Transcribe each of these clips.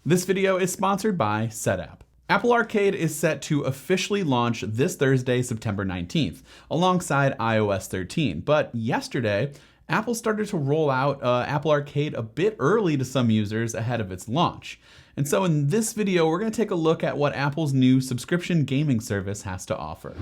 This video is sponsored by Setapp. Apple Arcade is set to officially launch this Thursday, September 19th, alongside iOS 13. But yesterday, Apple started to roll out Apple Arcade a bit early to some users ahead of its launch. And so in this video, we're going to take a look at what Apple's new subscription gaming service has to offer.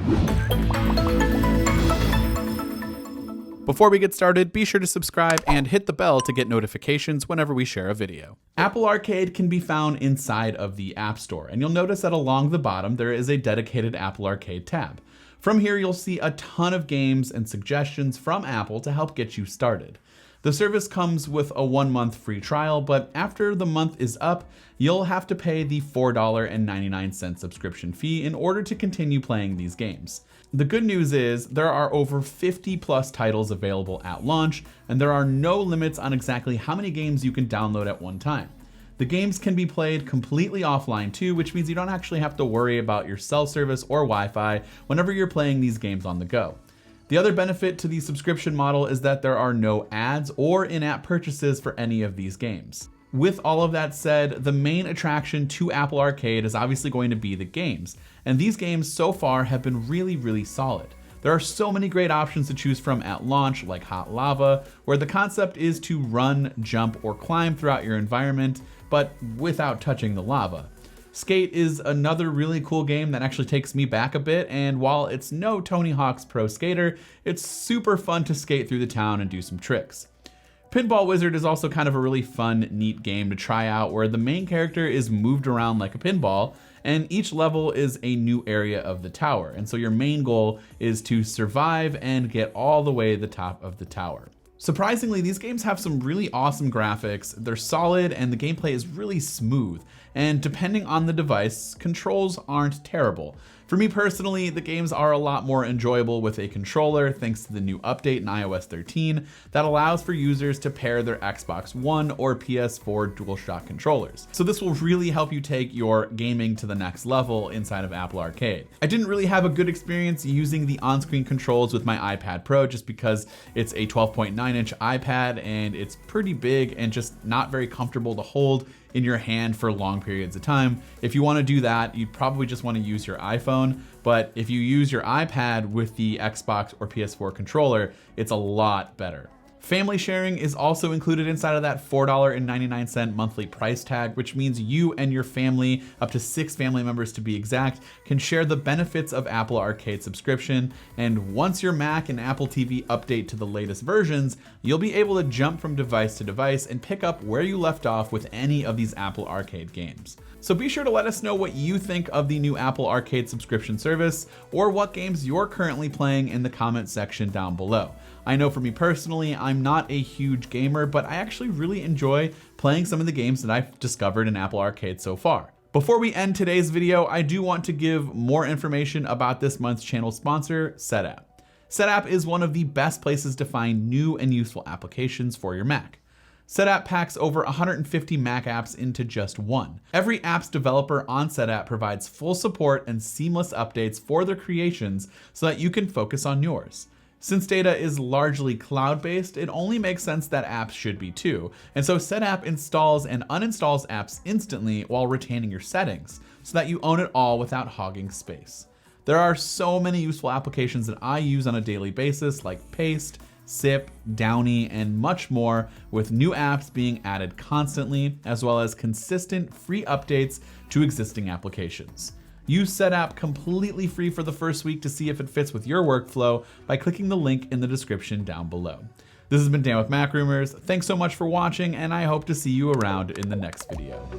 Before we get started, be sure to subscribe and hit the bell to get notifications whenever we share a video. Apple Arcade can be found inside of the App Store, and you'll notice that along the bottom there is a dedicated Apple Arcade tab. From here, you'll see a ton of games and suggestions from Apple to help get you started. The service comes with a 1-month free trial, but after the month is up, you'll have to pay the $4.99 subscription fee in order to continue playing these games. The good news is there are over 50 plus titles available at launch, and there are no limits on exactly how many games you can download at one time. The games can be played completely offline too, which means you don't actually have to worry about your cell service or Wi-Fi whenever you're playing these games on the go. The other benefit to the subscription model is that there are no ads or in-app purchases for any of these games. With all of that said, the main attraction to Apple Arcade is obviously going to be the games, and these games so far have been really solid. There are so many great options to choose from at launch, like Hot Lava, where the concept is to run, jump, or climb throughout your environment, but without touching the lava. Skate is another really cool game that actually takes me back a bit, and while it's no Tony Hawk's Pro Skater, it's super fun to skate through the town and do some tricks. Pinball Wizard is also kind of a really fun, neat game to try out where the main character is moved around like a pinball, and each level is a new area of the tower, and so your main goal is to survive and get all the way to the top of the tower. Surprisingly, these games have some really awesome graphics, they're solid, and the gameplay is really smooth, and depending on the device, controls aren't terrible. For me personally, the games are a lot more enjoyable with a controller thanks to the new update in iOS 13 that allows for users to pair their Xbox One or PS4 DualShock controllers. So this will really help you take your gaming to the next level inside of Apple Arcade. I didn't really have a good experience using the on-screen controls with my iPad Pro just because it's a 12.9-inch iPad and it's pretty big and just not very comfortable to hold in your hand for long periods of time. If you want to do that, you probably just want to use your iPhone, but if you use your iPad with the Xbox or PS4 controller, it's a lot better. Family sharing is also included inside of that $4.99 monthly price tag, which means you and your family, up to 6 family members to be exact, can share the benefits of Apple Arcade subscription. And once your Mac and Apple TV update to the latest versions, you'll be able to jump from device to device and pick up where you left off with any of these Apple Arcade games. So be sure to let us know what you think of the new Apple Arcade subscription service, or what games you're currently playing in the comment section down below. I know for me personally, I'm not a huge gamer, but I actually really enjoy playing some of the games that I've discovered in Apple Arcade so far. Before we end today's video, I do want to give more information about this month's channel sponsor, Setapp. Setapp is one of the best places to find new and useful applications for your Mac. Setapp packs over 150 Mac apps into just one. Every app's developer on Setapp provides full support and seamless updates for their creations so that you can focus on yours. Since data is largely cloud-based, it only makes sense that apps should be too, and so Setapp installs and uninstalls apps instantly while retaining your settings, so that you own it all without hogging space. There are so many useful applications that I use on a daily basis, like Paste, Sip, Downy, and much more, with new apps being added constantly, as well as consistent free updates to existing applications. Use Setapp completely free for the first week to see if it fits with your workflow by clicking the link in the description down below. This has been Dan with Mac Rumors. Thanks so much for watching, and I hope to see you around in the next video.